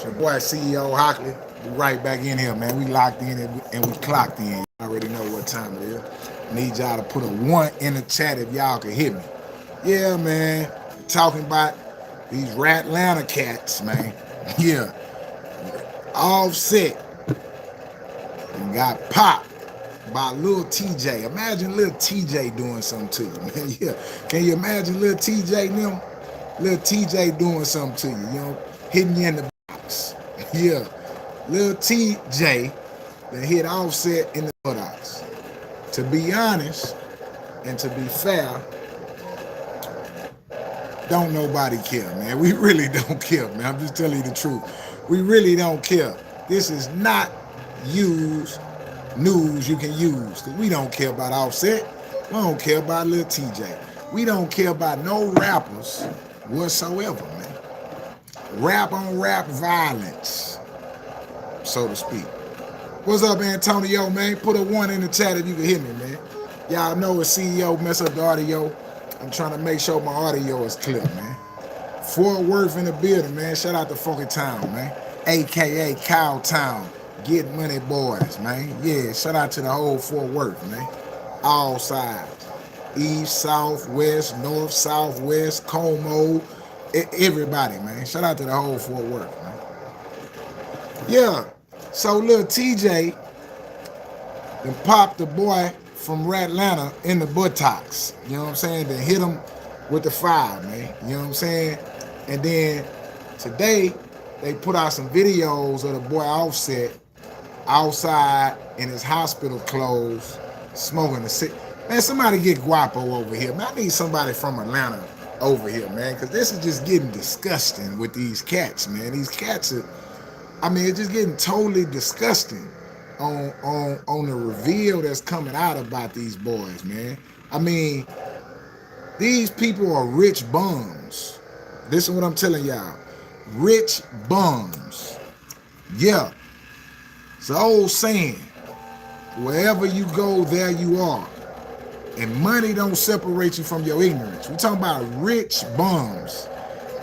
It's your boy CEO Hockley. We right back in here, man. We locked in and we clocked in. You already know what time it is. Need y'all to put a 1 in the chat if y'all can hit me. Yeah, man. Talking about these Ratlanta cats, man. Yeah. Offset and got popped by Lil Tjay. Imagine Lil Tjay doing something to you, man. Yeah. Can you imagine Lil Tjay them? Lil Tjay doing something to you, hitting you in the box. Yeah. Lil Tjay that hit Offset in the buttocks. To be honest, and to be fair, don't nobody care, man. We really don't care, man. I'm just telling you the truth. We really don't care. This is not news you can use, because we don't care about Offset. We don't care about Lil Tjay. We don't care about no rappers whatsoever, man. Rap on rap violence, so to speak. What's up, Antonio, man? Put a 1 in the chat if you can hear me, man. Y'all know a CEO mess up the audio. I'm trying to make sure my audio is clear, man. Fort Worth in the building, man. Shout out to Funky Town, man. AKA Cowtown. Get money boys, man. Yeah, shout out to the whole Fort Worth, man. All sides. East, south, west, north, southwest, Como, everybody, man. Shout out to the whole Fort Worth, man. Yeah, so Lil Tjay then popped the boy from Ratlanta in the buttocks. You know what I'm saying? Then hit him with the fire, man. You know what I'm saying? And then today, they put out some videos of the boy Offset outside in his hospital clothes, smoking a cig. Man, somebody get Guapo over here. Man, I need somebody from Atlanta over here, man, because this is just getting disgusting with these cats, man. These cats are, it's just getting totally disgusting on the reveal that's coming out about these boys, man. These people are rich bums. This is what I'm telling y'all. Rich bums. Yeah. It's an old saying. Wherever you go, there you are. And money don't separate you from your ignorance. We're talking about rich bums.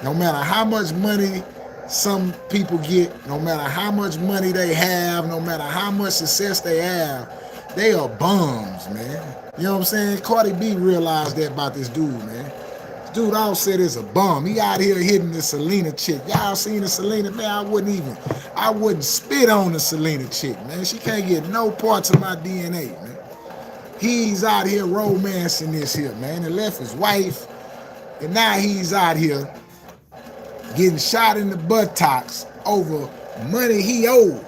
No matter how much money some people get, no matter how much money they have, no matter how much success they have, they are bums, man. You know what I'm saying? Cardi B realized that about this dude, man. This dude Offset is a bum. He out here hitting the Selena chick. Y'all seen the Selena? Man, I wouldn't spit on the Selena chick, man. She can't get no parts of my DNA, man. He's out here romancing this here, man. And left his wife, and now he's out here getting shot in the buttocks over money he owed.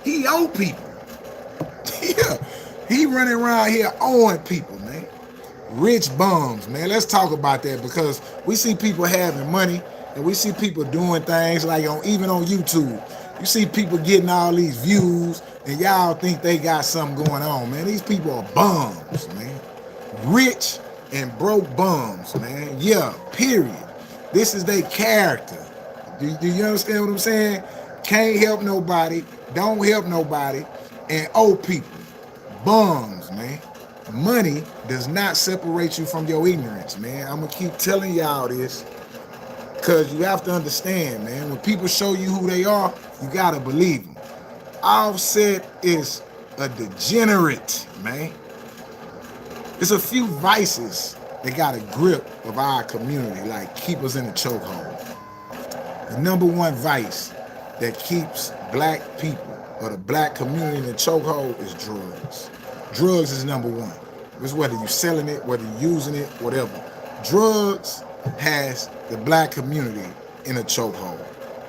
He owed people. Yeah. He running around here owing people, man. Rich bums, man. Let's talk about that, because we see people having money and we see people doing things like even on YouTube. You see people getting all these views and y'all think they got something going on, man. These people are bums, man. Rich and broke bums, man. Yeah, period. This is their character. Do you understand what I'm saying? Can't help nobody, don't help nobody, and owe people. Bums, man. Money does not separate you from your ignorance, man. I'm going to keep telling y'all this, because you have to understand, man. When people show you who they are, you got to believe them. Offset is a degenerate, man. There's a few vices that got a grip of our community, like keep us in a chokehold. The number one vice that keeps black people or the black community in a chokehold is drugs. Drugs is number one. It's whether you're selling it, whether you're using it, whatever. Drugs has the black community in a chokehold.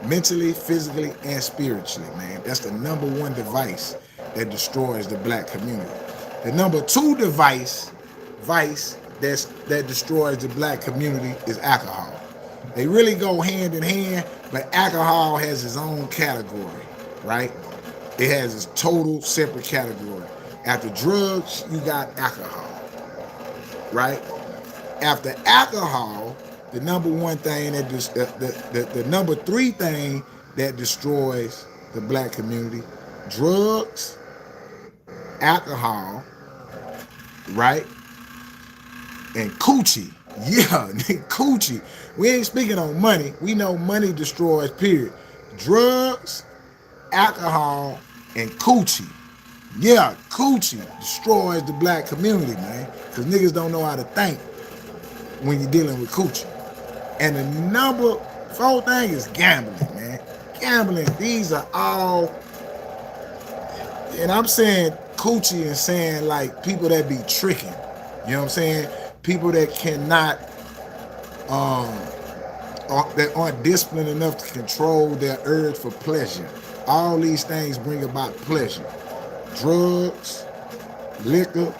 Mentally, physically, and spiritually, man. That's the number one device that destroys the black community. The number two vice that destroys the black community is alcohol. They really go hand in hand, but alcohol has its own category, right? It has its total separate category. After drugs, you got alcohol, right? After alcohol, the number one thing that the number three thing that destroys the black community: drugs, alcohol, right? And coochie. Yeah, coochie. We ain't speaking on money. We know money destroys, period. drugs, alcohol, and coochie. Yeah, coochie destroys the black community, man, because niggas don't know how to think when you're dealing with coochie. And the number 4 thing is gambling, man. Gambling, these are all, and I'm saying coochie and saying like people that be tricking, you know what I'm saying? People that cannot, that aren't disciplined enough to control their urge for pleasure. All these things bring about pleasure. Drugs, liquor,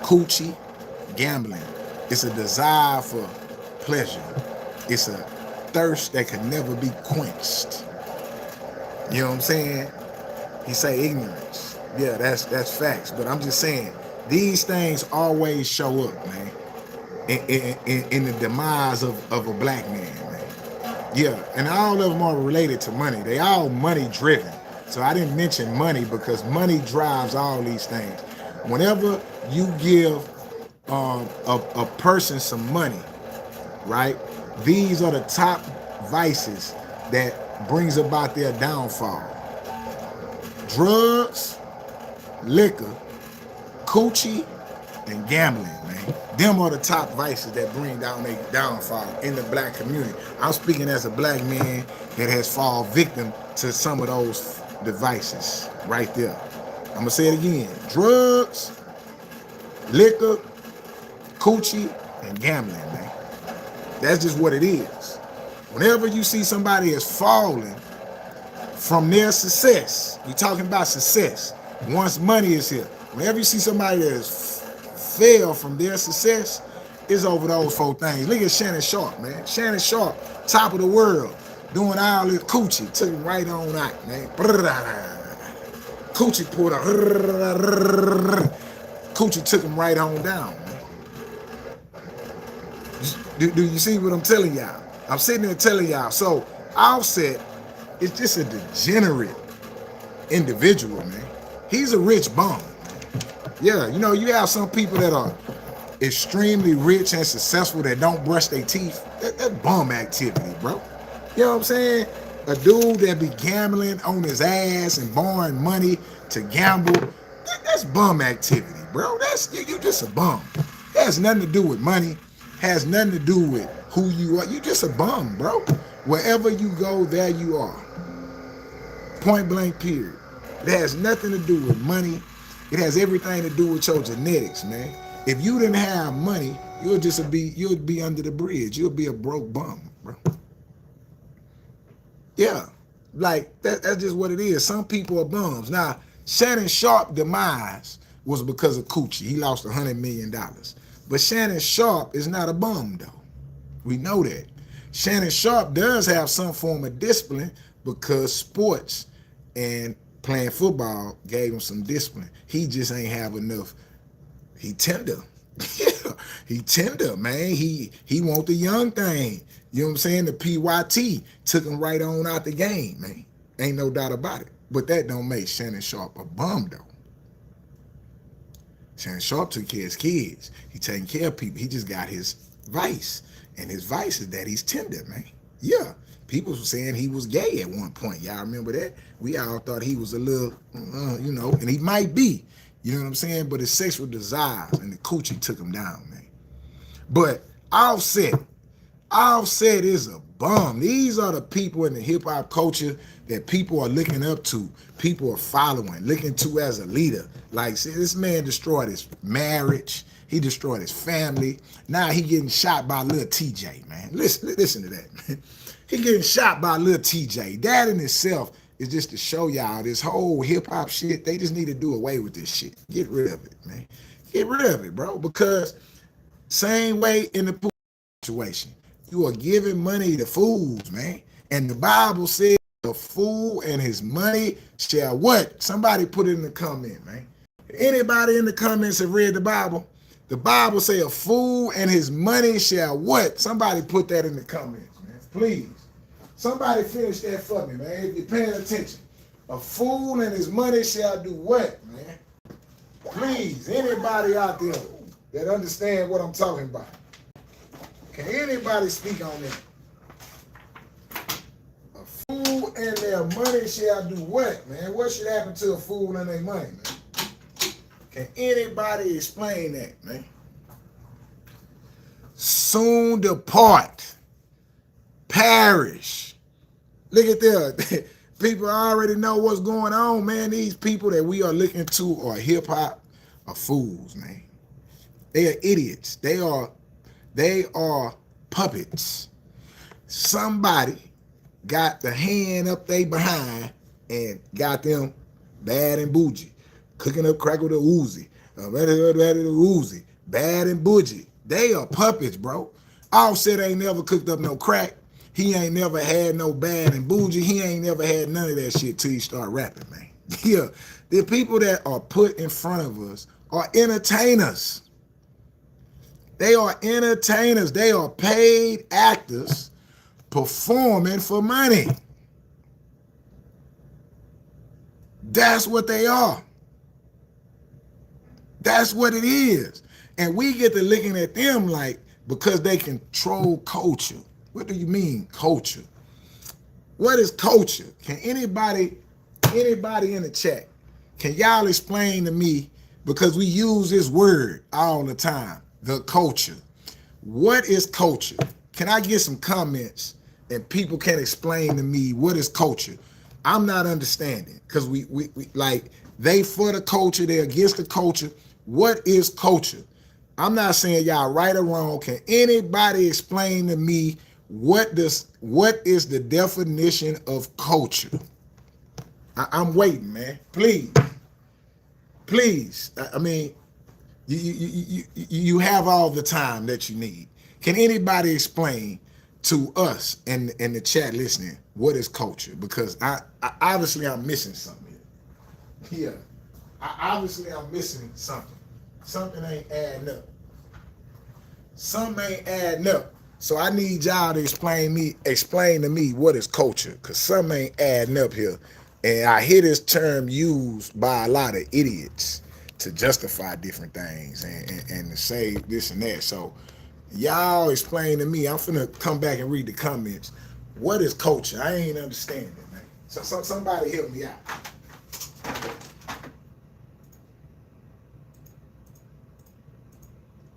coochie, gambling. It's a desire for pleasure. It's a thirst that can never be quenched. You know what I'm saying? He say ignorance. Yeah, that's facts. But I'm just saying, these things always show up, man, in the demise of a black man, man. Yeah, and all of them are related to money. They all money driven. So I didn't mention money because money drives all these things. Whenever you give a person some money, right? These are the top vices that brings about their downfall. Drugs, liquor, coochie, and gambling, man. Them are the top vices that bring down their downfall in the black community. I'm speaking as a black man that has fallen victim to some of those devices right there. I'm gonna say it again. Drugs, liquor, coochie, and gambling, man. That's just what it is. Whenever you see somebody is falling from their success, you're talking about success. Once money is here, whenever you see somebody that has failed from their success, it's over those 4 things. Look at Shannon Sharp, man. Shannon Sharp, top of the world, doing all this coochie, took him right on out, man. Coochie pulled a coochie took him right on down, man. Do you see what I'm telling y'all? I'm sitting there telling y'all. So Offset is just a degenerate individual, man. He's a rich bum. Yeah, you know, you have some people that are extremely rich and successful that don't brush their teeth. That's bum activity, bro. You know what I'm saying? A dude that be gambling on his ass and borrowing money to gamble, that's bum activity, bro. That's you just a bum. It has nothing to do with money. Has nothing to do with who you are. You just a bum, bro. Wherever you go, there you are. Point blank, period. It has nothing to do with money. It has everything to do with your genetics, man. If you didn't have money, you'll be under the bridge. You'll be a broke bum, bro. Yeah, like that's just what it is. Some people are bums. Now, Shannon Sharp demise was because of coochie. He lost $100 million. But Shannon Sharp is not a bum, though. We know that. Shannon Sharp does have some form of discipline because sports and playing football gave him some discipline. He just ain't have enough. He tender. Yeah, he tender, man. He want the young thing. You know what I'm saying? The PYT took him right on out the game, man. Ain't no doubt about it. But that don't make Shannon Sharp a bum, though. Shannon Sharp took care of his kids. He taking care of people. He just got his vice. And his vice is that he's tender, man. Yeah. People were saying he was gay at one point. Y'all remember that? We all thought he was a little, you know, and he might be. You know what I'm saying? But his sexual desires and the coochie took him down, man. But Offset is a bum. These are the people in the hip-hop culture that people are looking up to, people are following, looking to as a leader. Like, see, this man destroyed his marriage. He destroyed his family. Now he getting shot by Lil Tjay, man. Listen to that, man. He getting shot by Lil Tjay. That in itself is just to show y'all this whole hip-hop shit. They just need to do away with this shit. Get rid of it, man. Get rid of it, bro. Because same way in the situation. You are giving money to fools, man. And the Bible says a fool and his money shall what? Somebody put it in the comment, man. Anybody in the comments have read the Bible? The Bible say a fool and his money shall what? Somebody put that in the comments, man. Please. Somebody finish that for me, man. If you're paying attention. A fool and his money shall do what, man? Please, anybody out there that understand what I'm talking about. Can anybody speak on that? A fool and their money shall do what, man? What should happen to a fool and their money, man? Can anybody explain that, man? Soon depart, perish. Look at that. People already know what's going on, man. These people that we are looking to are hip-hop are fools, man. They are idiots. They are puppets. Somebody got the hand up they behind and got them bad and bougie, cooking up crack with a Uzi, Uzi, bad and bougie. They are puppets, bro. Offset ain't never cooked up no crack. He ain't never had no bad and bougie. He ain't never had none of that shit till he start rapping, man. Yeah, the people that are put in front of us are entertainers. They are entertainers. They are paid actors performing for money. That's what they are. That's what it is. And we get to looking at them like, because they control culture. What do you mean, culture? What is culture? Can anybody in the chat, can y'all explain to me, because we use this word all the time, the culture. What is culture? Can I get some comments and people can explain to me what is culture? I'm not understanding, because we like, they for the culture, they're against the culture. What is culture? I'm not saying y'all right or wrong. Can anybody explain to me what is the definition of culture? I'm waiting, man. Please. I mean, you have all the time that you need. Can anybody explain to us and the chat listening what is culture? Because I obviously I'm missing something here. Yeah, obviously I'm missing something. Something ain't adding up. Something ain't adding up. So I need y'all to explain to me what is culture, because something ain't adding up here. And I hear this term used by a lot of idiots to justify different things and to say this and that. So y'all explain to me. I'm finna come back and read the comments. What is culture? I ain't understanding, man. So somebody help me out.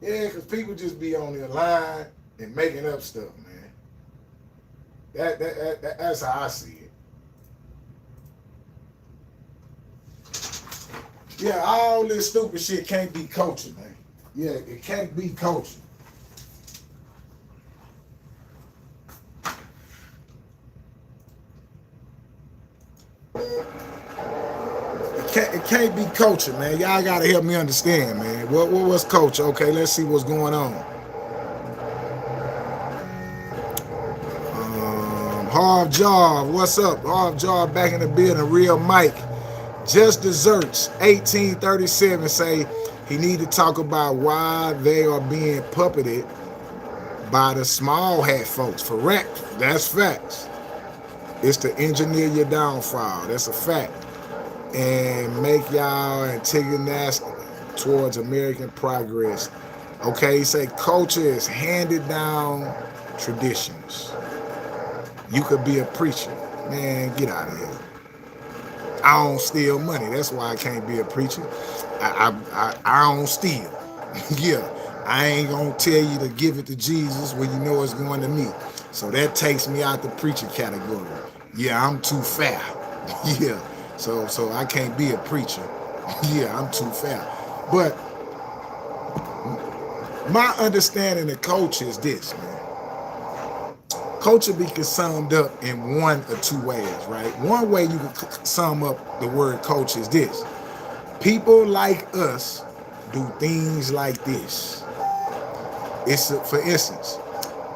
Yeah, because people just be on their line and making up stuff, man. That's how I see it. Yeah, all this stupid shit can't be culture, man. Yeah, it can't be culture. It can't be culture, man. Y'all gotta help me understand, man. What's culture? Okay, let's see what's going on. Harv Jar, what's up? Harv Jar back in the building. Real Mike. Just Desserts 1837 say he need to talk about why they are being puppeted by the small hat folks. Correct. That's facts. It's to engineer your downfall. That's a fact. And make y'all antagonistic towards American progress. Okay, he say culture is handed down traditions. You could be a preacher. Man, get out of here. I don't steal money. That's why I can't be a preacher. I don't steal. Yeah, I ain't gonna tell you to give it to Jesus when you know it's going to me. So that takes me out the preacher category. Yeah, I'm too fair. Yeah, so I can't be a preacher. Yeah, I'm too fair. But my understanding of culture is this, man. Culture be summed up in one or two ways, right? One way you can sum up the word culture is this. People like us do things like this. For instance,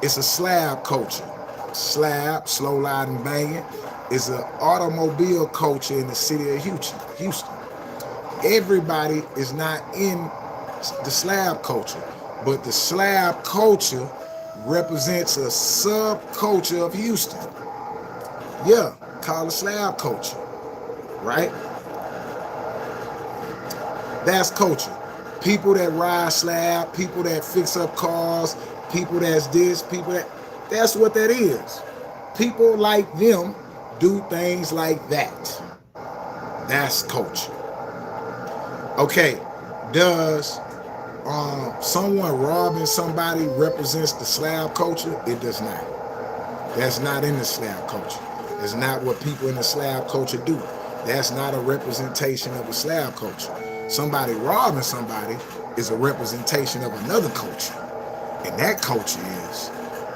it's a slab culture. Slab, slow riding, banging, is an automobile culture in the city of Houston. Everybody is not in the slab culture, but the slab culture represents a subculture of Houston. Yeah, called a slab culture, right? That's culture. People that ride slab, people that fix up cars, people that's this, people that, that's what that is. People like them do things like that. That's culture. Okay, does someone robbing somebody represents the slab culture? It does not. That's not in the slab culture. It's not what people in the slab culture do. That's not a representation of a slab culture. Somebody robbing somebody is a representation of another culture. And that culture is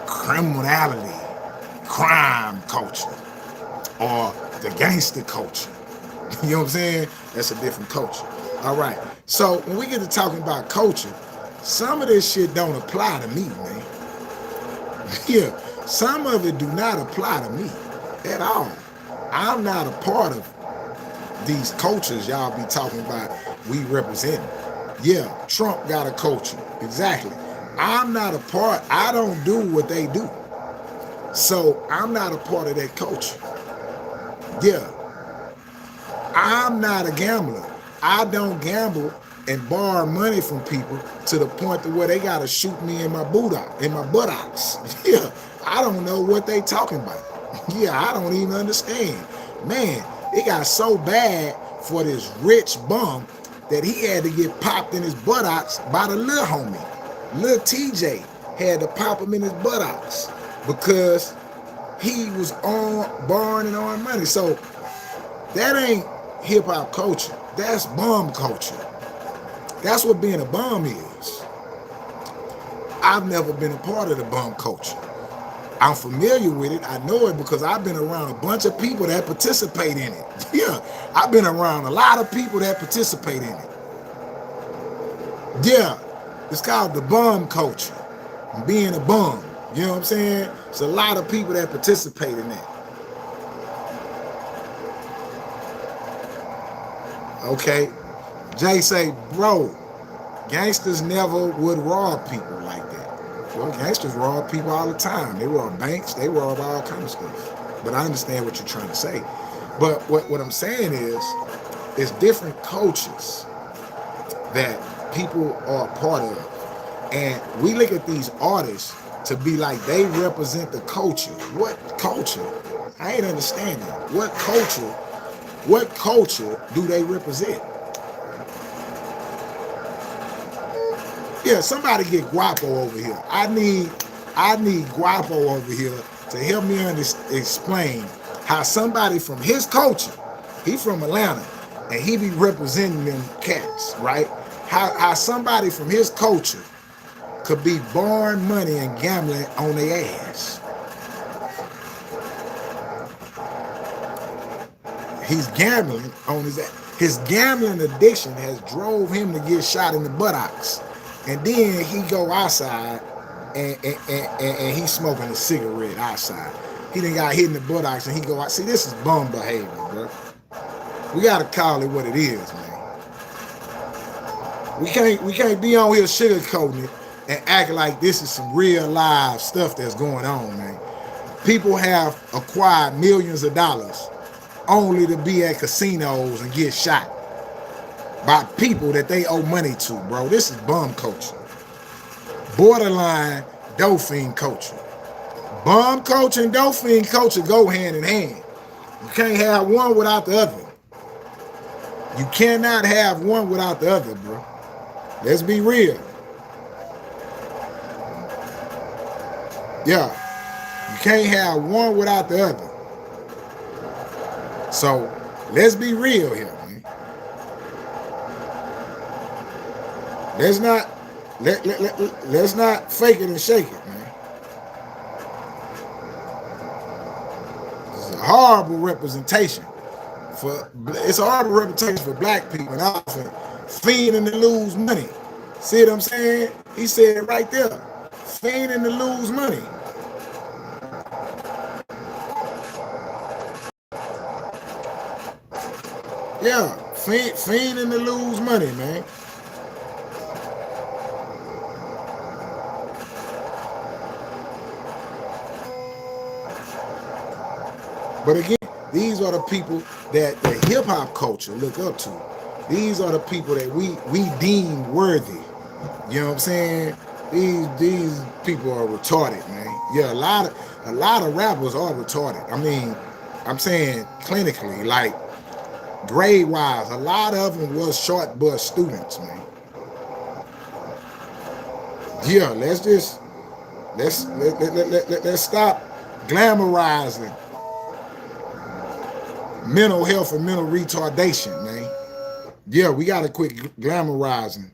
criminality, crime culture, or the gangster culture. You know what I'm saying? That's a different culture. All right. So when we get to talking about culture, some of this shit don't apply to me, man. Yeah, some of it do not apply to me at all. I'm not a part of these cultures y'all be talking about we represent. Yeah, Trump got a culture. Exactly. I'm not a part. I don't do what they do. So I'm not a part of that culture. Yeah. I'm not a gambler. I don't gamble and borrow money from people to the point to where they gotta shoot me in my buttocks. Yeah, I don't know what they talking about. Yeah, I don't even understand. Man, it got so bad for this rich bum that he had to get popped in his buttocks by the little homie. Lil Tjay had to pop him in his buttocks because he was on borrowing and on money. So that ain't hip-hop culture. That's bum culture. That's what being a bum is. I've never been a part of the bum culture. I'm familiar with it. I know it because I've been around a bunch of people that participate in it. Yeah, I've been around a lot of people that participate in it. Yeah, it's called the bum culture. Being a bum. You know what I'm saying? It's a lot of people that participate in that. Okay, Jay say, bro, gangsters never would rob people like that. Well, gangsters rob people all the time. They rob banks, they rob all kinds of stuff. But I understand what you're trying to say. But what I'm saying is, it's different cultures that people are a part of. And we look at these artists to be like they represent the culture. What culture? I ain't understanding. What culture do they represent? Yeah, somebody get Guapo over here. I need Guapo over here to help me explain how somebody from his culture, he from Atlanta, and he be representing them cats, right? How somebody from his culture could be borrowing money and gambling on their ass. He's gambling on his ass. His gambling addiction has drove him to get shot in the buttocks. And then he go outside and he's smoking a cigarette outside. He done got hit in the buttocks and he go out. See, this is bum behavior, bro. We gotta call it what it is, man. We can't be on here sugarcoating it and act like this is some real live stuff that's going on, man. People have acquired millions of dollars only to be at casinos and get shot by people that they owe money to, bro. This is bum culture. Borderline dolphin culture. Bum culture and dolphin culture go hand in hand. You can't have one without the other. You cannot have one without the other, bro. Let's be real. Yeah. You can't have one without the other. So let's be real here, man. Let's not fake it and shake it, man. It's a horrible representation it's a horrible reputation for black people and often fiending to lose money. See what I'm saying? He said it right there. Fiending to lose money. Yeah, fiending to lose money, man. But again, these are the people that the hip-hop culture look up to. These are the people that we deem worthy. You know what I'm saying? These people are retarded, man. Yeah, a lot of rappers are retarded. I mean, I'm saying clinically, like grade wise, a lot of them was short bus students, man. Yeah, let's stop glamorizing mental health and mental retardation, man. Yeah, we gotta quit glamorizing.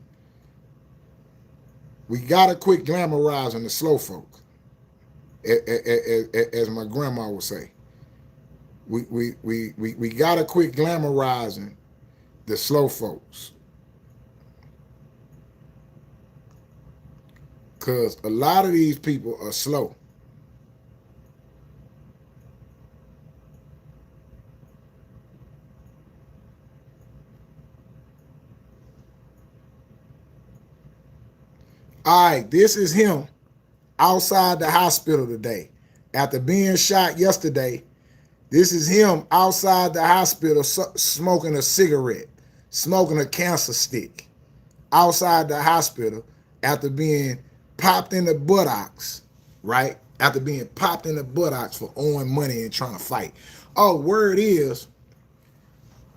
We gotta quit glamorizing the slow folk, as my grandma would say. We gotta quit glamorizing the slow folks, because a lot of these people are slow. All right, this is him outside the hospital today. After being shot yesterday, this is him outside the hospital smoking a cigarette, smoking a cancer stick outside the hospital after being popped in the buttocks, right? After being popped in the buttocks for owing money and trying to fight. Oh, word is,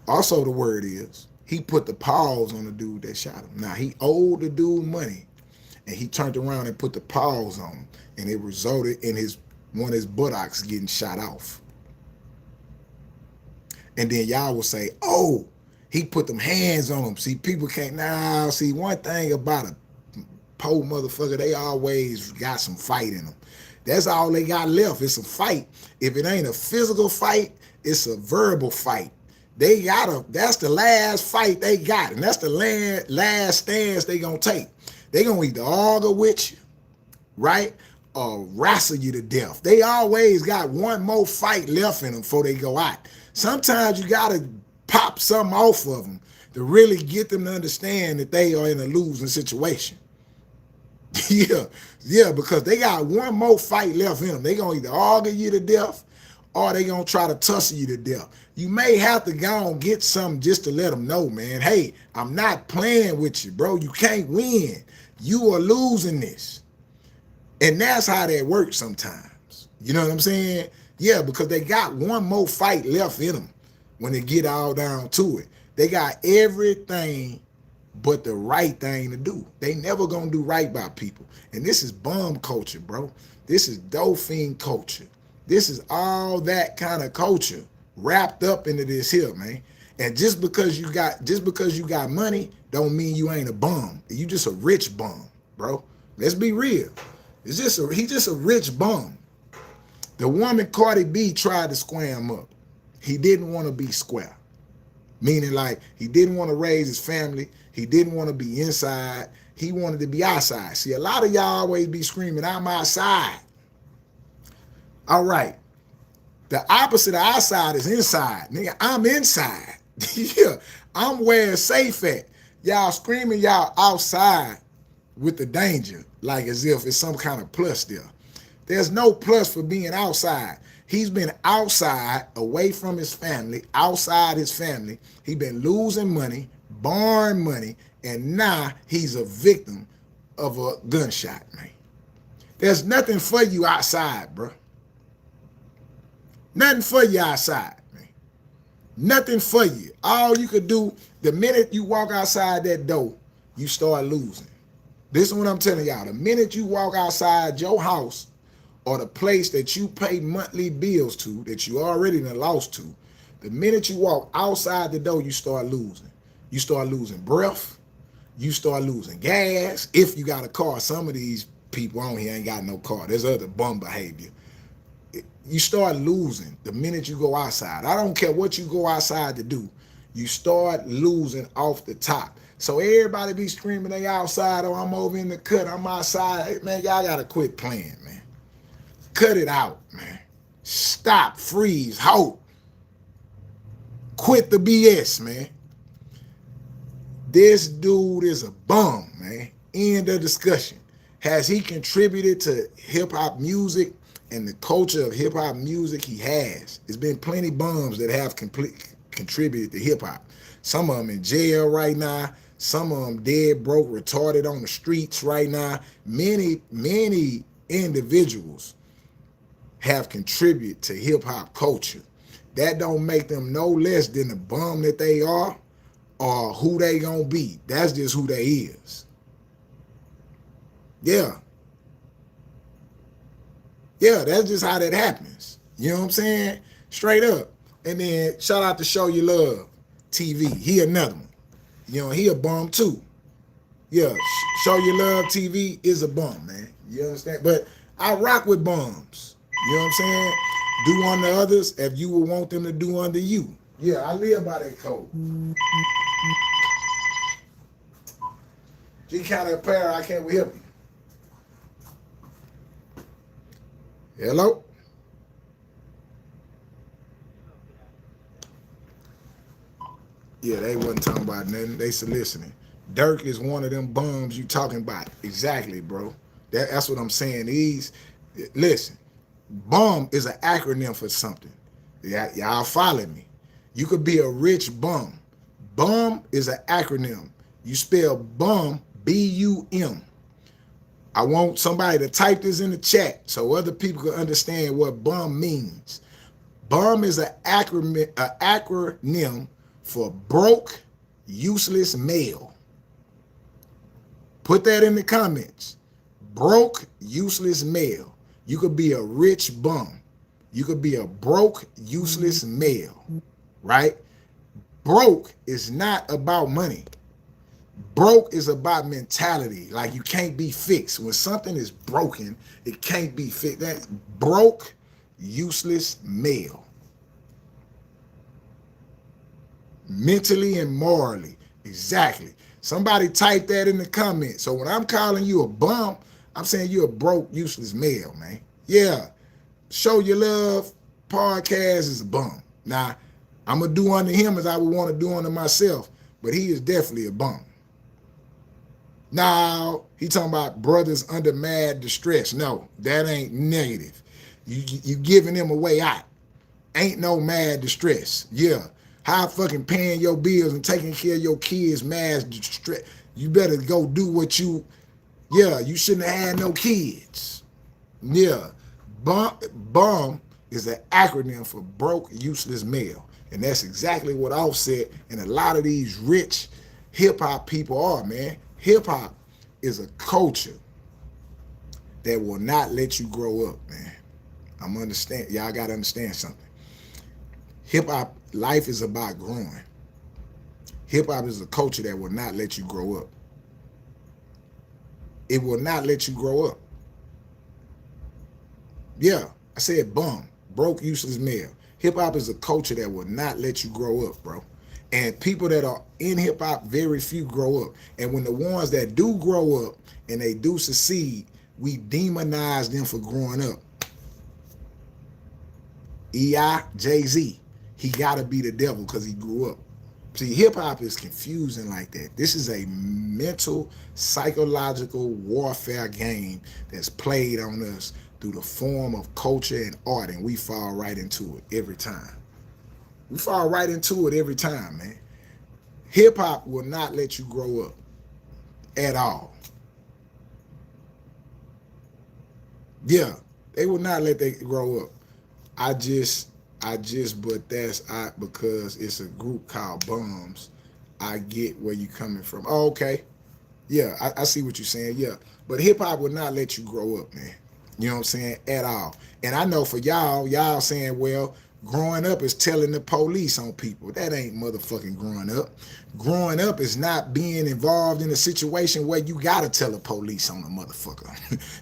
also the word is, he put the paws on the dude that shot him. Now, he owed the dude money, and he turned around and put the paws on him, and it resulted in one of his buttocks getting shot off. And then y'all will say, oh, he put them hands on him. See, people can't, now, see, one thing about a poor motherfucker, they always got some fight in them. That's all they got left. It's a fight. If it ain't a physical fight, it's a verbal fight. That's the last fight they got. And that's the last stance they gonna take. They gonna either argue with you, right? Or wrestle you to death. They always got one more fight left in them before they go out. Sometimes you gotta pop something off of them to really get them to understand that they are in a losing situation. Yeah, because they got one more fight left in them. They gonna either argue you to death or they gonna try to tussle you to death. You may have to go and get something just to let them know, man, hey, I'm not playing with you, bro. You can't win. You are losing this. And that's how that works sometimes. You know what I'm saying? Yeah, because they got one more fight left in them when they get all down to it. They got everything but the right thing to do. They never gonna do right by people. And this is bum culture, bro. This is dolphin culture. This is all that kind of culture wrapped up into this here, man. And just because you got money don't mean you ain't a bum. You just a rich bum, bro. Let's be real. He's just a rich bum. The woman Cardi B tried to square him up. He didn't want to be square. Meaning like he didn't want to raise his family. He didn't want to be inside. He wanted to be outside. See, a lot of y'all always be screaming, I'm outside. All right. The opposite of outside is inside. Nigga, I'm inside. Yeah, I'm where it's safe at. Y'all screaming y'all outside with the danger, like as if it's some kind of plus there. There's no plus for being outside. He's been outside, away from his family, outside his family. He's been losing money, borrowing money, and now he's a victim of a gunshot, man. There's nothing for you outside, bro. Nothing for you outside, man. Nothing for you. All you could do, the minute you walk outside that door, you start losing. This is what I'm telling y'all. The minute you walk outside your house or the place that you pay monthly bills to, that you already done lost to, the minute you walk outside the door, you start losing. You start losing breath. You start losing gas. If you got a car, some of these people on here ain't got no car. There's other bum behavior. You start losing the minute you go outside. I don't care what you go outside to do. You start losing off the top. So everybody be screaming they outside, oh, I'm over in the cut, I'm outside. Hey, man, y'all got to quit playing, man. Cut it out, man. Stop, freeze, halt. Quit the BS, man. This dude is a bum, man. End of discussion. Has he contributed to hip-hop music and the culture of hip-hop music? He has. There's been plenty bums that have contributed to hip-hop. Some of them in jail right now. Some of them dead, broke, retarded on the streets right now. Many individuals have contributed to hip-hop culture. that don't make them no less than the bum that they are or who they gonna be. That's just who they is. Yeah. Yeah, that's just how that happens. You know what I'm saying? Straight up. And then shout out to Show You Love TV. He another one. You know, he a bum too. Yeah, Show You Love TV is a bum, man. You understand? But I rock with bums. You know what I'm saying? Do unto others if you would want them to do unto you. Yeah, I live by that code. G County Apparel, I can't help you. Hello? Yeah, they wasn't talking about nothing. They soliciting. Dirk is one of them bums you talking about. Exactly, bro. That's what I'm saying. Listen, bum is an acronym for something. Y'all follow me. You could be a rich bum. Bum is an acronym. You spell bum, B-U-M. I want somebody to type this in the chat so other people can understand what bum means. Bum is an acronym for broke, useless male. Put that in the comments. Broke, useless male. You could be a rich bum. You could be a broke, useless male, right? Broke is not about money. Broke is about mentality. Like you can't be fixed. When something is broken, it can't be fixed. That's broke, useless male. Mentally and morally. Exactly. Somebody type that in the comments. So when I'm calling you a bum, I'm saying you're a broke, useless male, man. Yeah. Show Your Love podcast is a bum. Now, I'm going to do unto him as I would want to do unto myself, but he is definitely a bum. Now, he talking about brothers under mad distress. No, that ain't negative. You giving them a way out. Ain't no mad distress. Yeah. How fucking paying your bills and taking care of your kids mad distress. You better go do what you, yeah, you shouldn't have had no kids. Yeah. Bum is an acronym for broke, useless male. And that's exactly what Offset and a lot of these rich hip-hop people are, man. Hip-hop is a culture that will not let you grow up, man. Y'all got to understand something. Hip-hop, life is about growing. Hip-hop is a culture that will not let you grow up. It will not let you grow up. Yeah, I said bum, broke, useless male. Hip-hop is a culture that will not let you grow up, bro. And people that are in hip-hop, very few grow up. And when the ones that do grow up and they do succeed, we demonize them for growing up. E.I., Jay-Z, he got to be the devil because he grew up. See, hip-hop is confusing like that. This is a mental, psychological warfare game that's played on us through the form of culture and art, and we fall right into it every time. We fall right into it every time, man. Hip-hop will not let you grow up at all. Yeah, they will not let they grow up. But that's because it's a group called Bums. I get where you coming from. Oh, okay. Yeah, I see what you're saying. Yeah, but hip-hop will not let you grow up, man. You know what I'm saying? At all. And I know for y'all saying, well, growing up is telling the police on people. That ain't motherfucking growing up. Growing up is not being involved in a situation where you gotta tell the police on a motherfucker.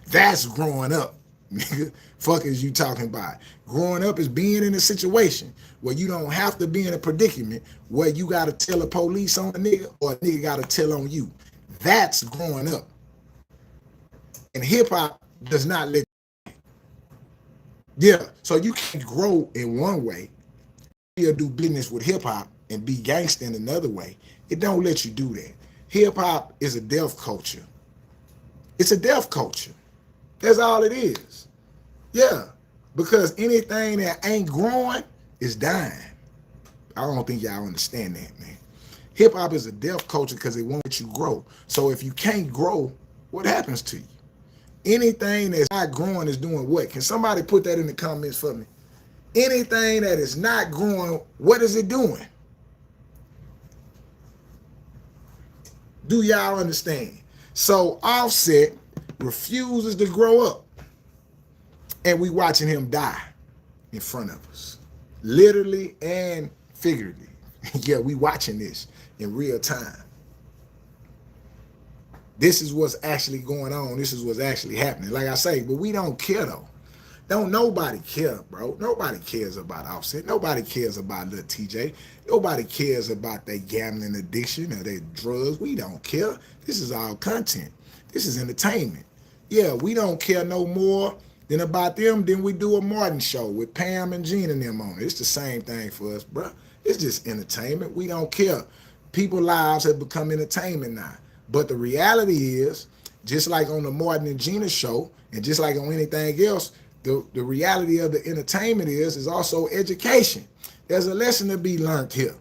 That's growing up. Nigga, fuck is you talking about? Growing up is being in a situation where you don't have to be in a predicament where you gotta tell the police on a nigga or a nigga gotta tell on you. That's growing up. And hip-hop does not let you. Yeah, so you can grow in one way. You'll do business with hip-hop and be gangster in another way. It don't let you do that. Hip-hop is a death culture. It's a death culture. That's all it is. Yeah, because anything that ain't growing is dying. I don't think y'all understand that, man. Hip-hop is a death culture because it won't let you grow. So if you can't grow, what happens to you? Anything that's not growing is doing what? Can somebody put that in the comments for me? Anything that is not growing, what is it doing? Do y'all understand? So Offset refuses to grow up, and we watching him die in front of us, literally and figuratively. Yeah, we watching this in real time. This is what's actually going on. This is what's actually happening. Like I say, but we don't care though. Don't nobody care, bro. Nobody cares about Offset. Nobody cares about Lil Tjay. Nobody cares about their gambling addiction or their drugs. We don't care. This is all content. This is entertainment. Yeah, we don't care no more than about them than we do a Martin show with Pam and Gene and them on it. It's the same thing for us, bro. It's just entertainment. We don't care. People's lives have become entertainment now. But the reality is, just like on the Martin and Gina show, and just like on anything else, the reality of the entertainment is also education. There's a lesson to be learned here.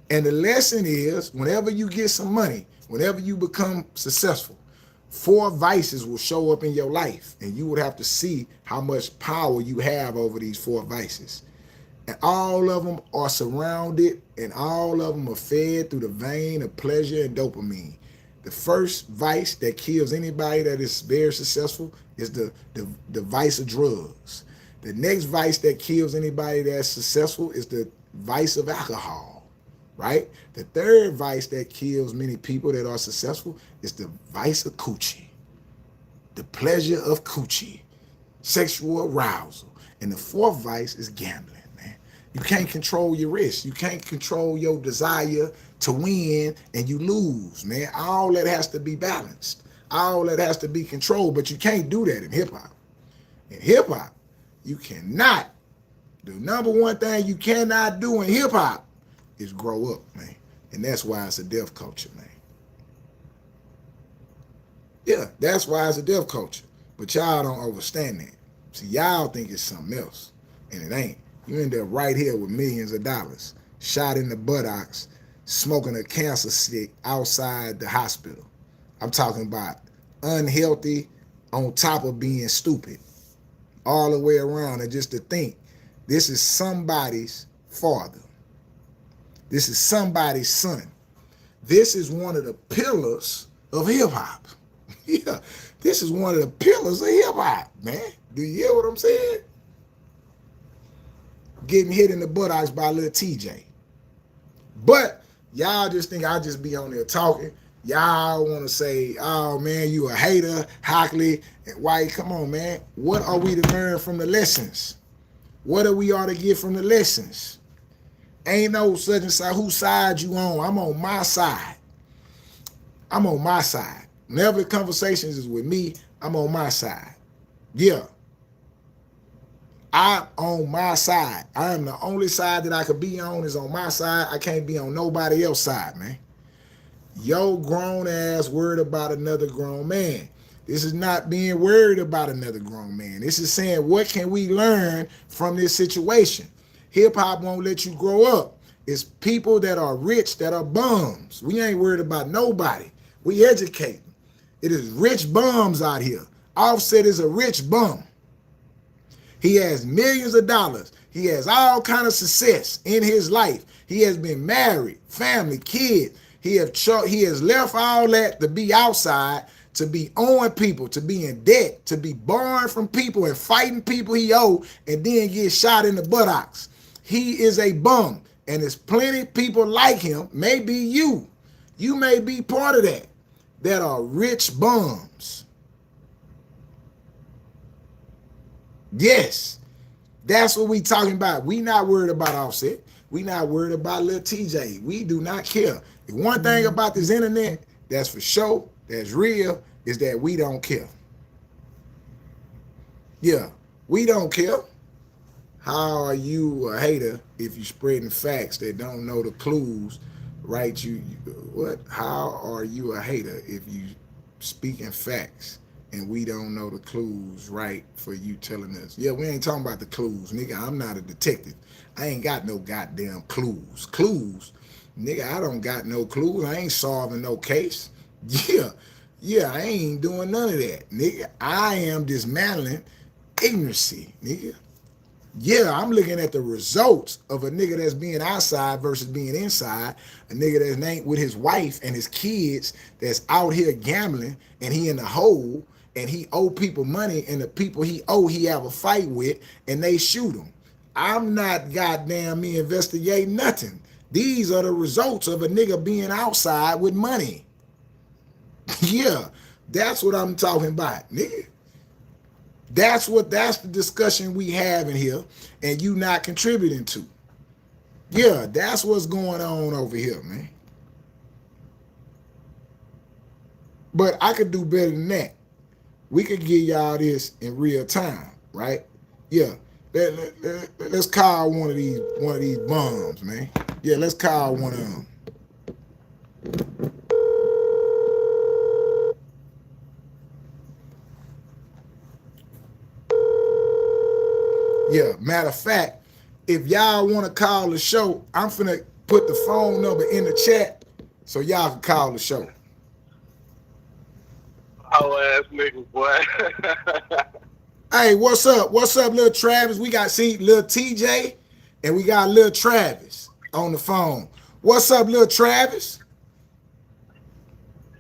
And the lesson is, whenever you get some money, whenever you become successful, 4 vices will show up in your life, and you would have to see how much power you have over these 4 vices. And all of them are surrounded, and all of them are fed through the vein of pleasure and dopamine. The first vice that kills anybody that is very successful is the vice of drugs. The next vice that kills anybody that's successful is the vice of alcohol, right? The third vice that kills many people that are successful is the vice of coochie, the pleasure of coochie, sexual arousal. And the fourth vice is gambling. You can't control your risk. You can't control your desire to win, and you lose, man. All that has to be balanced. All that has to be controlled, but you can't do that in hip-hop. In hip-hop, you cannot. The number one thing you cannot do in hip-hop is grow up, man. And that's why it's a death culture, man. Yeah, that's why it's a death culture. But y'all don't understand that. See, y'all think it's something else, and it ain't. You end up right here with millions of dollars, shot in the buttocks, smoking a cancer stick outside the hospital. I'm talking about unhealthy on top of being stupid all the way around. And just to think, this is somebody's father. This is somebody's son. This is one of the pillars of hip hop. Yeah, this is one of the pillars of hip hop, man. Do you hear what I'm saying? Getting hit in the buttocks by Lil Tjay. But y'all just think I just be on there talking. Y'all want to say, oh man, you a hater, Hockley, and White. Come on, man. What are we to learn from the lessons? What are we ought to get from the lessons? Ain't no such and such. Whose side you on? I'm on my side. I'm on my side. Whenever the conversations is with me, I'm on my side. Yeah. I'm on my side. I am the only side that I could be on is on my side. I can't be on nobody else's side, man. Yo grown ass worried about another grown man. This is not being worried about another grown man. This is saying, what can we learn from this situation? Hip hop won't let you grow up. It's people that are rich that are bums. We ain't worried about nobody. We educate them. It is rich bums out here. Offset is a rich bum. He has millions of dollars. He has all kind of success in his life. He has been married, family, kid. He has left all that to be outside, to be owing people, to be in debt, to be borrowing from people and fighting people he owe, and then get shot in the buttocks. He is a bum, and there's plenty of people like him. Maybe you. You may be part of that are rich bums. Yes, that's what we talking about. We not worried about Offset. We not worried about Lil Tjay. We do not care. The one thing about this internet that's for sure, that's real, is that we don't care. Yeah, we don't care. How are you a hater if you spreading facts that don't know the clues, right? What? How are you a hater if you speaking facts and we don't know the clues, right, for you telling us? Yeah, we ain't talking about the clues, nigga. I'm not a detective. I ain't got no goddamn clues. Clues? Nigga, I don't got no clues. I ain't solving no case. Yeah, I ain't doing none of that, nigga. I am dismantling ignorancy, nigga. Yeah, I'm looking at the results of a nigga that's being outside versus being inside. A nigga that's ain't with his wife and his kids that's out here gambling and he in the hole and he owe people money and the people he owe he have a fight with and they shoot him. I'm not goddamn me investigating nothing. These are the results of a nigga being outside with money. Yeah, that's what I'm talking about, nigga. That's the discussion we have in here, and you not contributing to. Yeah, that's what's going on over here, man. But I could do better than that. We could give y'all this in real time, right? Yeah. Let's call one of these bums, man. Yeah, let's call one of them. Yeah, matter of fact, if y'all want to call the show, I'm finna put the phone number in the chat so y'all can call the show. Whole ass niggas, boy. Hey, what's up? What's up, Lil Travis? We got Lil Tjay and we got Lil Travis on the phone. What's up, Lil Travis?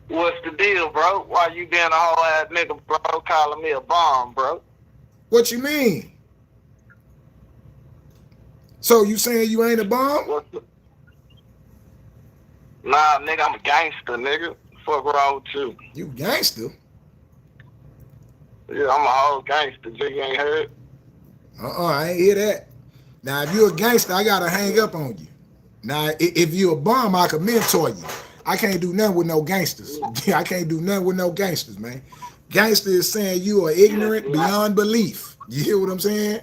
What's the deal, bro? Why you being a whole ass nigga, bro, calling me a bomb, bro? What you mean? So you saying you ain't a bomb? Nah, nigga, I'm a gangster, nigga. Fuck wrong with you. You gangster? Yeah, I'm a whole gangster. G, you ain't heard? I ain't hear that. Now, if you're a gangster, I gotta hang up on you. Now, if you're a bum, I can mentor you. I can't do nothing with no gangsters. I can't do nothing with no gangsters, man. Gangster is saying you are ignorant beyond belief. You hear what I'm saying?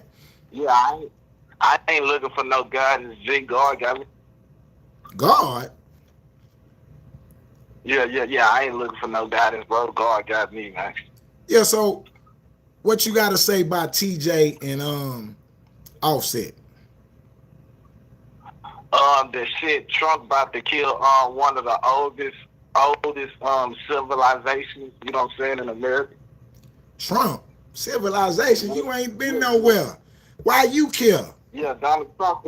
Yeah, I ain't looking for no guidance. G, God got me. God? Yeah. I ain't looking for no guidance, bro. God got me, man. Yeah, so what you gotta say about TJ and Offset? The shit Trump about to kill one of the oldest civilizations, you know what I'm saying, in America. Trump? Civilization? You ain't been nowhere. Why you care? Yeah, Donald Trump.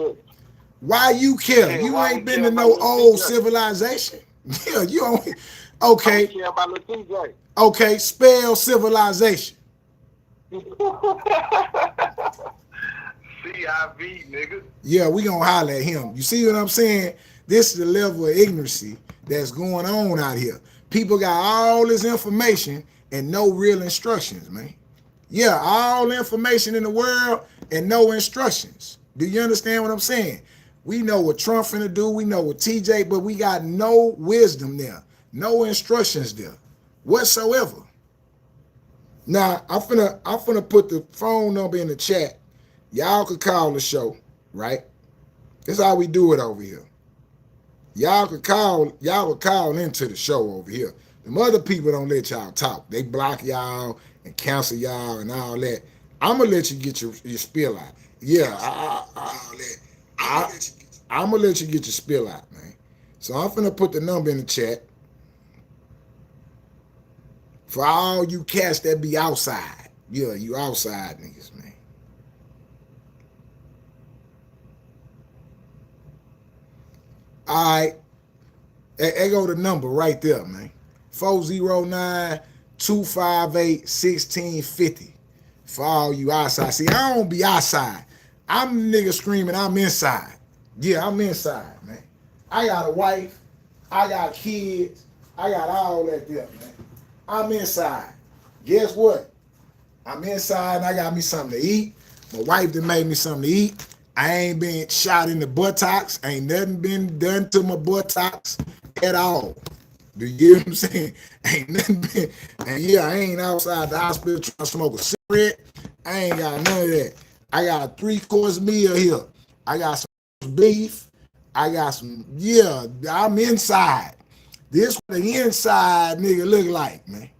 Why you care? Yeah, You ain't been to about no Lil old TJ? civilization. Yeah, you only okay. I don't care about Lil TJ. Okay, spell civilization. CIV, nigga. Yeah, we gonna holler at him. You see what I'm saying? This is the level of ignorancy that's going on out here. People got all this information and no real instructions, man. Yeah, all information in the world and no instructions. Do you understand what I'm saying? We know what Trump finna do, we know what TJ, but we got no wisdom there, no instructions there whatsoever. Now, I'm finna put the phone number in the chat. Y'all could call the show, right? That's how we do it over here. Y'all would call into the show over here. The other people don't let y'all talk. They block y'all and cancel y'all and all that. I'm gonna let you get your spill out. Yeah, I'm gonna let you get your spill out, man. So I'm finna put the number in the chat for all you cats that be outside. Yeah, you outside niggas, man. All right. There go the number right there, man. 409-258-1650. For all you outside. See, I don't be outside. I'm nigga screaming, I'm inside. Yeah, I'm inside, man. I got a wife. I got kids. I got all that there, man. I'm inside. Guess what? I'm inside and I got me something to eat. My wife done made me something to eat. I ain't been shot in the buttocks. Ain't nothing been done to my buttocks at all. Do you get what I'm saying? Ain't nothing been. And yeah, I ain't outside the hospital trying to smoke a cigarette. I ain't got none of that. I got a 3-course meal here. I got some beef. I got some, yeah, I'm inside. This what the inside nigga look like, man.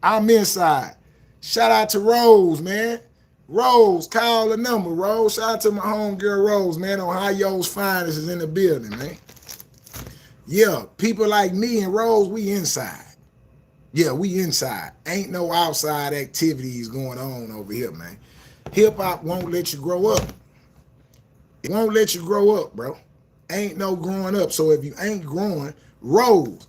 I'm inside. Shout out to Rose, man. Rose, call the number, Rose. Shout out to my homegirl Rose, man, on how yo's finest is in the building, man. Yeah, people like me and Rose, we inside. Yeah, we inside. Ain't no outside activities going on over here, man. Hip hop won't let you grow up. It won't let you grow up, bro. Ain't no growing up. So if you ain't growing, Rose,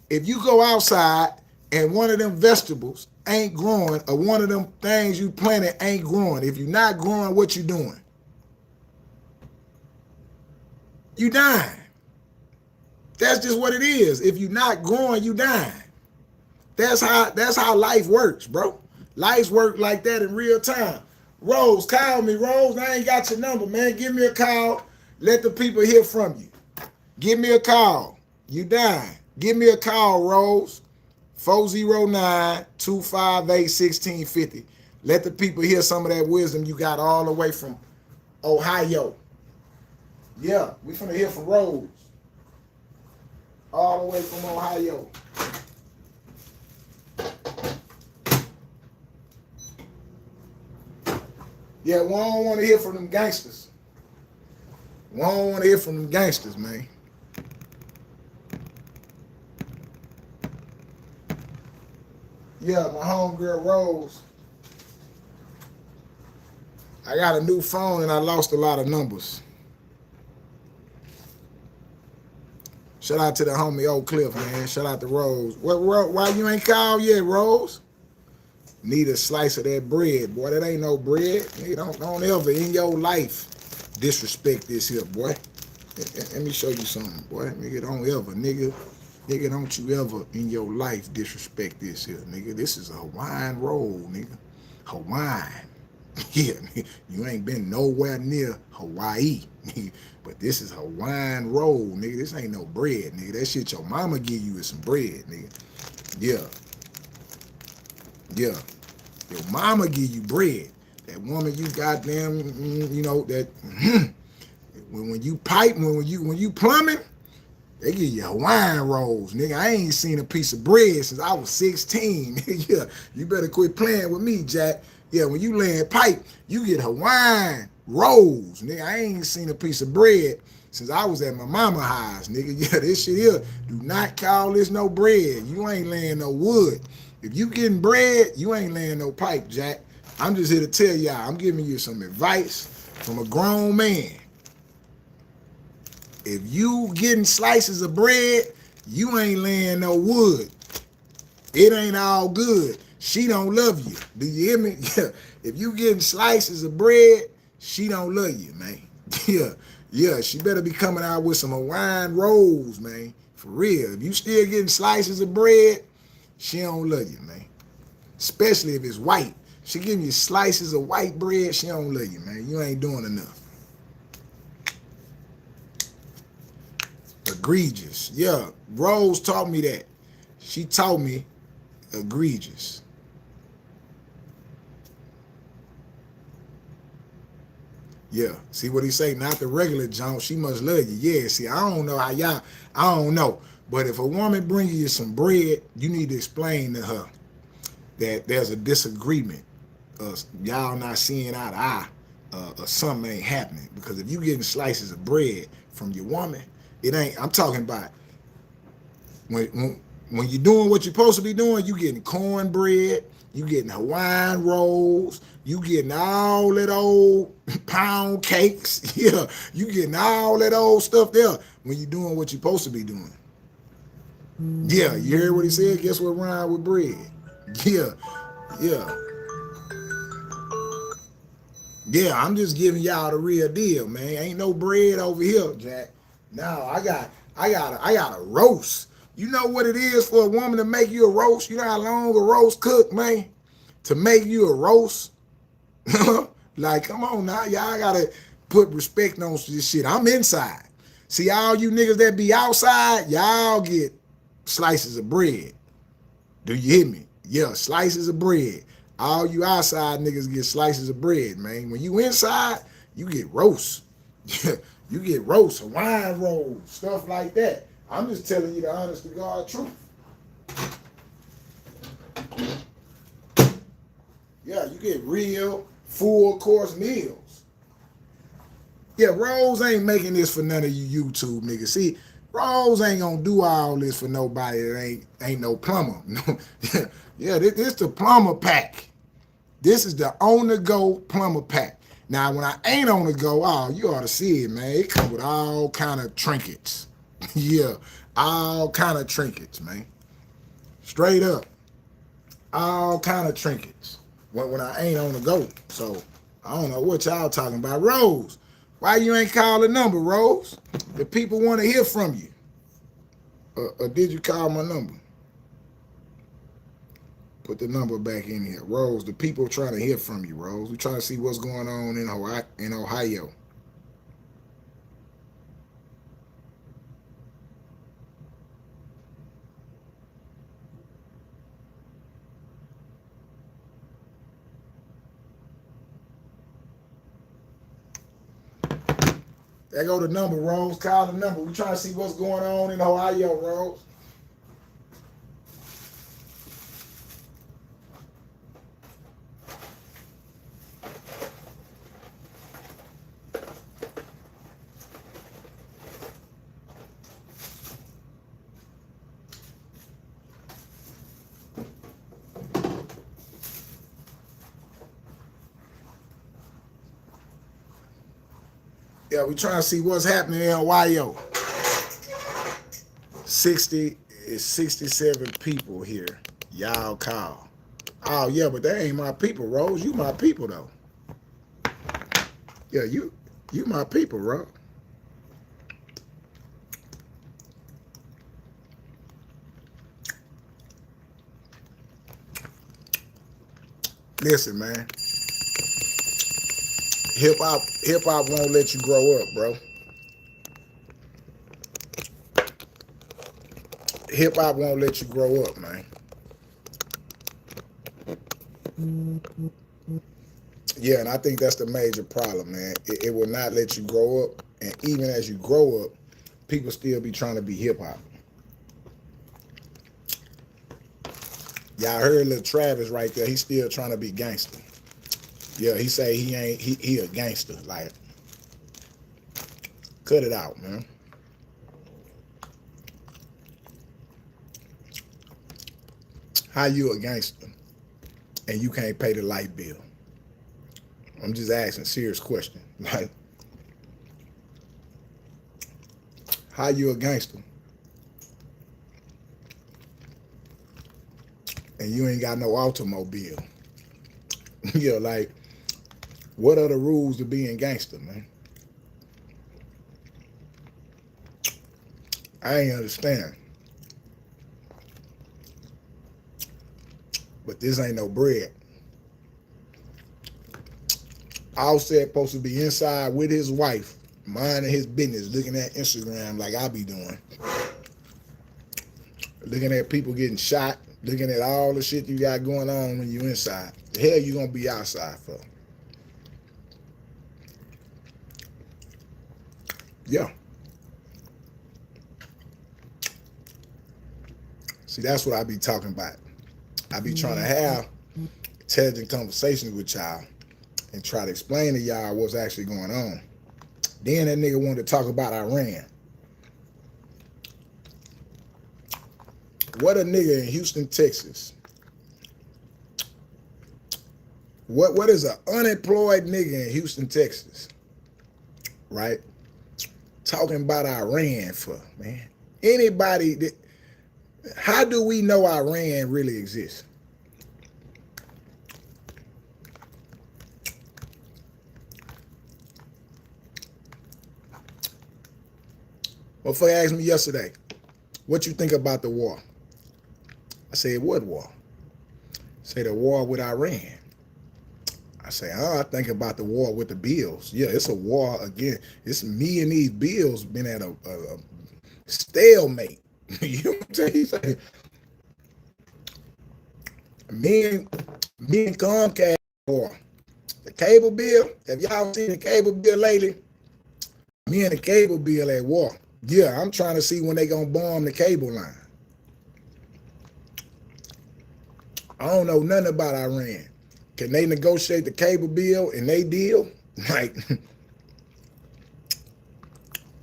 if you go outside and one of them vegetables ain't growing, or one of them things you planted ain't growing, if you're not growing, what you doing? You dying. That's just what it is. If you're not growing, you dying. That's how life works, bro. Life work like that in real time. Rose, call me, Rose. I ain't got your number, man. Give me a call. Let the people hear from you. Give me a call. You dying. Give me a call, Rose. 409-258-1650. Let the people hear some of that wisdom you got all the way from Ohio. Yeah, we finna hear from Rose. All the way from Ohio. Yeah, we don't want to hear from them gangsters. We don't want to hear from them gangsters, man. Yeah, my homegirl Rose. I got a new phone and I lost a lot of numbers. Shout out to the homie Oak Cliff, man. Shout out to Rose. Why you ain't called yet, Rose? Need a slice of that bread, boy. That ain't no bread. Nigga, don't ever in your life disrespect this here, boy. Let me show you something, boy. Nigga, don't ever, nigga, don't you ever in your life disrespect this here, nigga. This is a Hawaiian roll, nigga. Hawaiian. Yeah, you ain't been nowhere near Hawaii, nigga. But this is Hawaiian roll, nigga. This ain't no bread, nigga. That shit your mama give you is some bread, nigga. Yeah. Yeah. Your mama give you bread. That woman you goddamn, you know, that when you pipe, when you plumbing, they give you Hawaiian rolls, nigga. I ain't seen a piece of bread since I was 16. Yeah, you better quit playing with me, Jack. Yeah, when you laying pipe, you get Hawaiian rolls, nigga. I ain't seen a piece of bread since I was at my mama house, nigga. Yeah, this shit here, do not call this no bread. You ain't laying no wood. If you getting bread, you ain't laying no pipe, Jack. I'm just here to tell y'all, I'm giving you some advice from a grown man. If you getting slices of bread, you ain't laying no wood. It ain't all good. She don't love you. Do you hear me? Yeah. If you getting slices of bread, she don't love you, man. Yeah. Yeah, she better be coming out with some Hawaiian rolls, man. For real. If you still getting slices of bread, she don't love you, man. Especially if it's white. She giving you slices of white bread, she don't love you, man. You ain't doing enough. Egregious. Yeah, Rose taught me that. She taught me egregious. Yeah, see what he say? Not the regular junk. She must love you. Yeah, see, I don't know how y'all, I don't know. But if a woman brings you some bread, you need to explain to her that there's a disagreement. Y'all not seeing eye to eye, or something ain't happening. Because if you getting slices of bread from your woman, it ain't, I'm talking about when you're doing what you're supposed to be doing, you getting cornbread, you getting Hawaiian rolls, you getting all that old pound cakes. Yeah, you getting all that old stuff there when you're doing what you're supposed to be doing. Yeah, you heard what he said? Guess what rhyme with bread? Yeah, yeah. Yeah, I'm just giving y'all the real deal, man. Ain't no bread over here, Jack. No, I got a roast. You know what it is for a woman to make you a roast? You know how long a roast cook, man? To make you a roast? Like, come on now. Y'all gotta put respect on this shit. I'm inside. See, all you niggas that be outside, y'all get slices of bread. Do you hear me? Yeah, slices of bread. All you outside niggas get slices of bread, man. When you inside, you get roast. You get roast, Hawaiian rolls, stuff like that. I'm just telling you the honest to God truth. Yeah, you get real full course meals. Yeah, Rose ain't making this for none of you YouTube niggas. See, Rose ain't gonna do all this for nobody that ain't no plumber. Yeah, this the plumber pack. This is the on-the-go plumber pack. Now, when I ain't on the go, oh, you ought to see it, man. It comes with all kind of trinkets. Yeah, all kind of trinkets, man. Straight up, all kind of trinkets. When I ain't on the go. So, I don't know what y'all talking about. Rose, why you ain't call the number, Rose? The people want to hear from you. Or did you call my number? Put the number back in here. Rose, the people trying to hear from you, Rose. We trying to see what's going on in Ohio. There go the number, Rose. Call the number. We trying to see what's going on in Ohio, Rose. Yeah, we trying to see what's happening in Ohio. 67 people here. Y'all call. Oh yeah, but they ain't my people, Rose. You my people though. Yeah, you my people, Rose. Listen, man. Hip hop won't let you grow up, bro. Hip hop won't let you grow up, man. Yeah, and I think that's the major problem, man. It will not let you grow up, and even as you grow up, people still be trying to be hip hop. Y'all heard Lil Travis right there. He's still trying to be gangster. Yeah, he say he a gangster. Like, cut it out, man. How you a gangster and you can't pay the light bill? I'm just asking a serious question. Like, how you a gangster and you ain't got no automobile? Yeah, like, what are the rules to being gangster, man? I ain't understand. But this ain't no bread. Offset supposed to be inside with his wife, minding his business, looking at Instagram like I be doing. Looking at people getting shot, looking at all the shit you got going on when you inside. The hell you gonna be outside for? Yeah. See, that's what I be talking about. I be trying to have intelligent conversations with y'all and try to explain to y'all what's actually going on. Then that nigga wanted to talk about Iran. What a nigga in Houston, Texas. What is an unemployed nigga in Houston, Texas? Right? Talking about Iran for, man. Anybody that, how do we know Iran really exists? Motherfucker asked me yesterday, what you think about the war? I said, what war? Say the war with Iran. I say, I think about the war with the bills. Yeah, it's a war again. It's me and these bills been at a stalemate. You know what I'm saying? Me and Comcast war. The cable bill, have y'all seen the cable bill lately? Me and the cable bill at war. Yeah, I'm trying to see when they gonna bomb the cable line. I don't know nothing about Iran. Can they negotiate the cable bill and they deal? Like,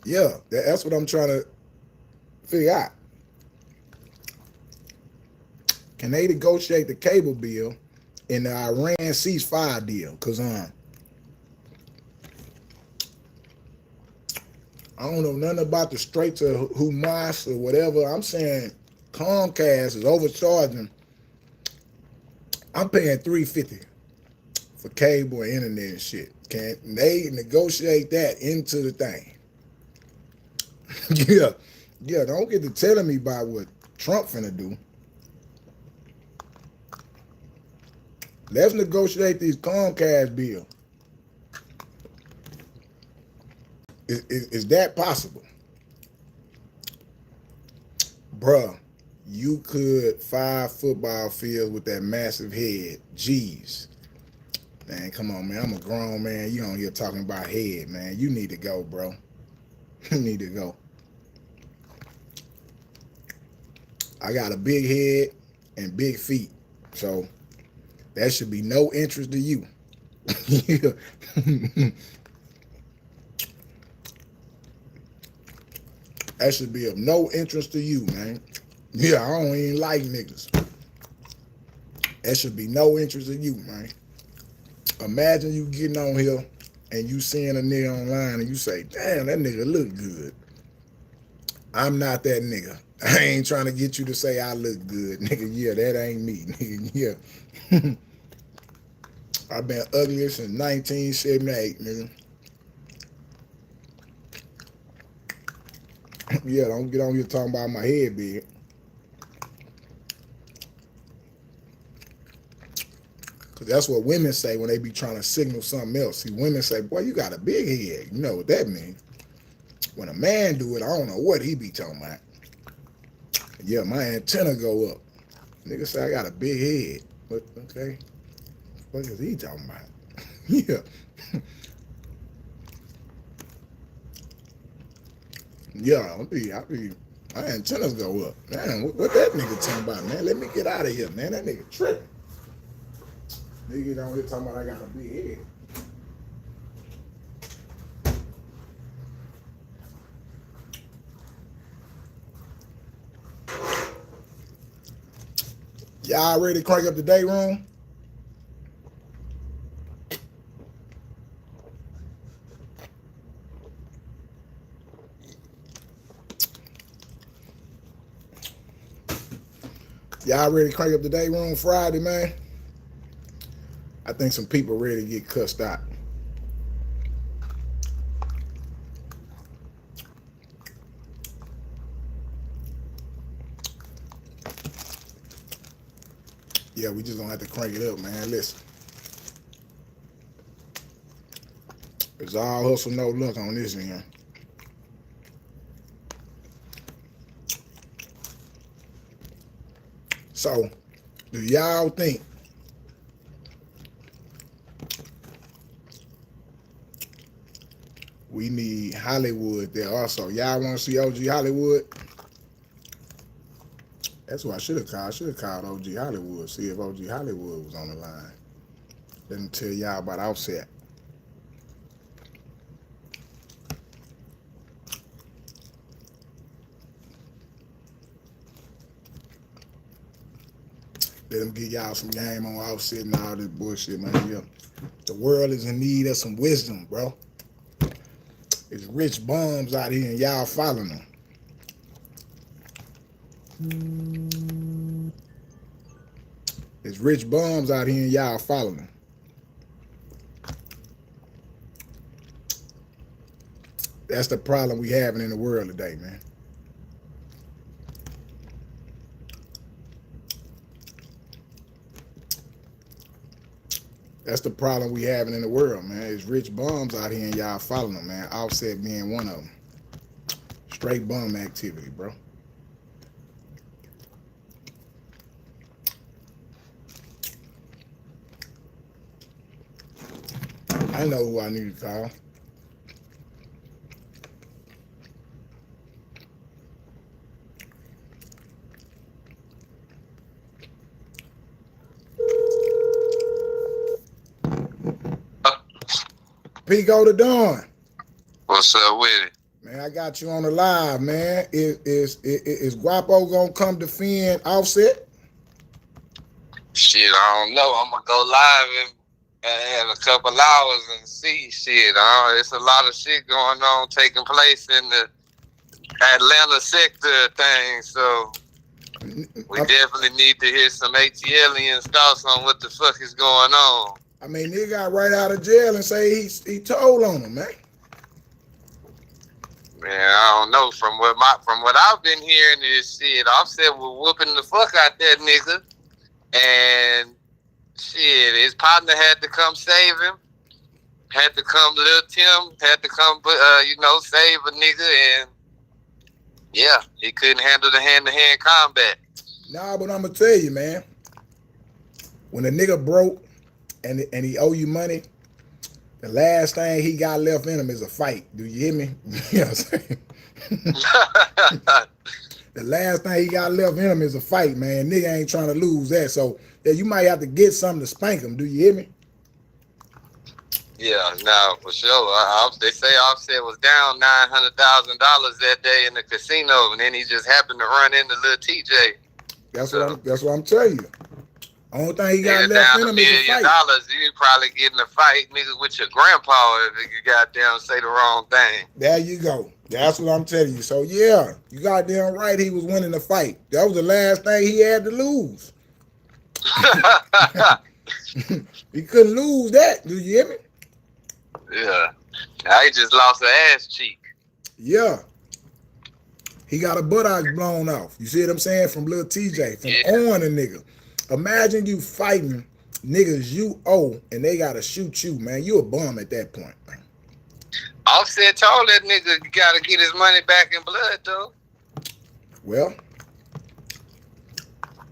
yeah, that's what I'm trying to figure out. Can they negotiate the cable bill in the Iran ceasefire deal, because I don't know nothing about the Straits of Hamas or whatever. I'm saying Comcast is overcharging. I'm paying $3.50 for cable and internet and shit. Can they negotiate that into the thing? Yeah, don't get to telling me about what Trump finna do. Let's negotiate these Comcast bills. Is that possible? Bruh, you could 5 football fields with that massive head. Jeez. Man, come on, man. I'm a grown man. You on here talking about head, man. You need to go, bro. You need to go. I got a big head and big feet. So that should be no interest to you. That should be of no interest to you, man. Yeah, I don't even like niggas. That should be no interest in you, man. Imagine you getting on here and you seeing a nigga online and you say, damn, that nigga look good. I'm not that nigga. I ain't trying to get you to say I look good. Nigga, yeah, that ain't me. Nigga, yeah. I've been ugly since 1978, nigga. Yeah, don't get on here talking about my head big. Because that's what women say when they be trying to signal something else. See, women say, boy, you got a big head. You know what that means. When a man do it, I don't know what he be talking about. Yeah, my antenna go up. Nigga say I got a big head. But, okay. What is he talking about? Yeah. Yeah, I be, my antennas go up. Man, what that nigga talking about, man? Let me get out of here, man. That nigga tripping. Nigga down here talking about I got a big head. Y'all ready to crank up the day room? Y'all ready to crank up the day room Friday, man? I think some people ready to get cussed out. Yeah, we just gonna have to crank it up, man. Listen. It's all hustle, no luck on this end. So, do y'all think we need Hollywood there also? Y'all want to see OG Hollywood? That's what I should have called. I should have called OG Hollywood. See if OG Hollywood was on the line. Let me tell y'all about Offset. Let them give y'all some game on Offset and all this bullshit, man. Yeah. The world is in need of some wisdom, bro. It's rich bums out here and y'all following them. It's rich bums out here and y'all following them. That's the problem we having in the world today, man. That's the problem we having in the world, man. It's rich bums out here and y'all following them, man. Offset being one of them. Straight bum activity, bro. I know who I need to call. Pico the Dawn. What's up with it? Man, I got you on the live, man. Is Guapo gonna come defend Offset? Shit, I don't know. I'm gonna go live in a couple hours and see shit. It's a lot of shit going on taking place in the Atlanta sector thing, so we definitely need to hear some ATLians thoughts on what the fuck is going on. I mean, nigga got right out of jail and say he told on him, man. Man, I don't know. From what I've been hearing is shit. Offset was whooping the fuck out that nigga, and shit, his partner had to come save him. Had to come, Lil Tim had to come, save a nigga, and yeah, he couldn't handle the hand-to-hand combat. Nah, but I'm gonna tell you, man. When a nigga broke and he owe you money, the last thing he got left in him is a fight. Do you hear me? You know what I'm saying? The last thing he got left in him is a fight, man. Nigga ain't trying to lose that. So yeah, you might have to get something to spank him. Do you hear me? Yeah, no, for sure. They say Offset was down $900,000 that day in the casino, and then he just happened to run into Lil Tjay. That's what I'm telling you. Only thing he got left in him is a fight. You probably get in a fight, nigga, with your grandpa if you goddamn say the wrong thing. There you go. That's what I'm telling you. So yeah, you goddamn right. He was winning the fight. That was the last thing he had to lose. He couldn't lose that. Do you hear me? Yeah. Now he just lost an ass cheek. Yeah. He got a buttocks blown off. You see what I'm saying? From Lil Tjay, from on a nigga. Imagine you fighting niggas you owe and they gotta shoot you, man. You a bum at that point, man. Offset told that nigga you gotta get his money back in blood, though. Well,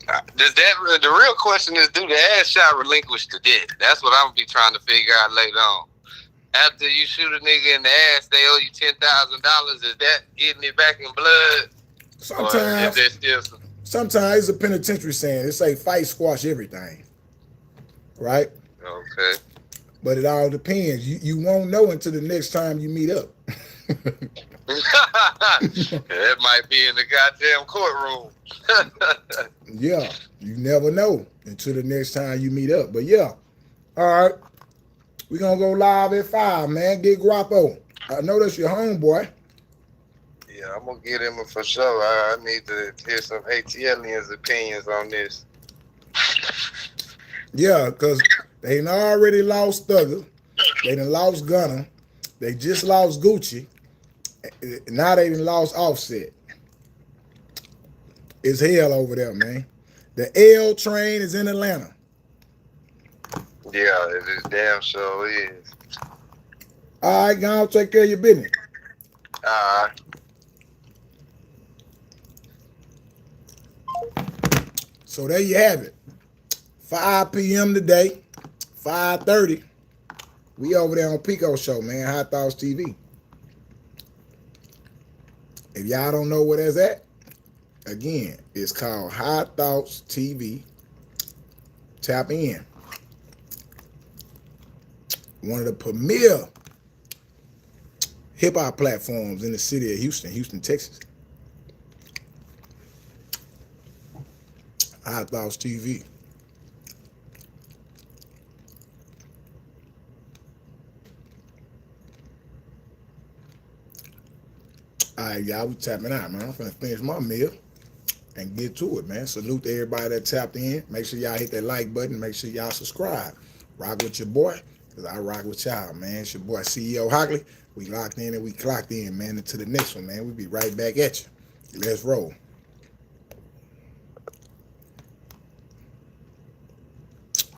the real question is, do the ass shot relinquish the debt? That's what I'm gonna be trying to figure out later on. After you shoot a nigga in the ass, they owe you $10,000. Is that getting it back in blood? Sometimes. Sometimes it's a penitentiary saying. It say fight, squash everything. Right? Okay. But it all depends. You won't know until the next time you meet up. That might be in the goddamn courtroom. Yeah. You never know until the next time you meet up. But yeah. All right. We're going to go live at 5, man. Get Guapo. I know that's your homeboy. Yeah, I'm going to get him for sure. I need to hear some ATLians' opinions on this. Yeah, because they done already lost Thugger. They done lost Gunner. They just lost Gucci. Now they done lost Offset. It's hell over there, man. The L train is in Atlanta. Yeah, it is damn sure is. All right, go on, take care of your business. All right. So there you have it. 5 p.m. today, 5:30. We over there on Pico Show, man. Hot Thoughts TV. If y'all don't know where that's at, again, it's called Hot Thoughts TV. Tap in. One of the premier hip-hop platforms in the city of Houston, Texas. Hot Thoughts TV. All right, y'all, we tapping out, man. I'm finna finish my meal and get to it, man. Salute to everybody that tapped in. Make sure y'all hit that like button. Make sure y'all subscribe. Rock with your boy, because I rock with y'all, man. It's your boy, CEO Hockley. We locked in and we clocked in, man. Until the next one, man. We'll be right back at you. Let's roll.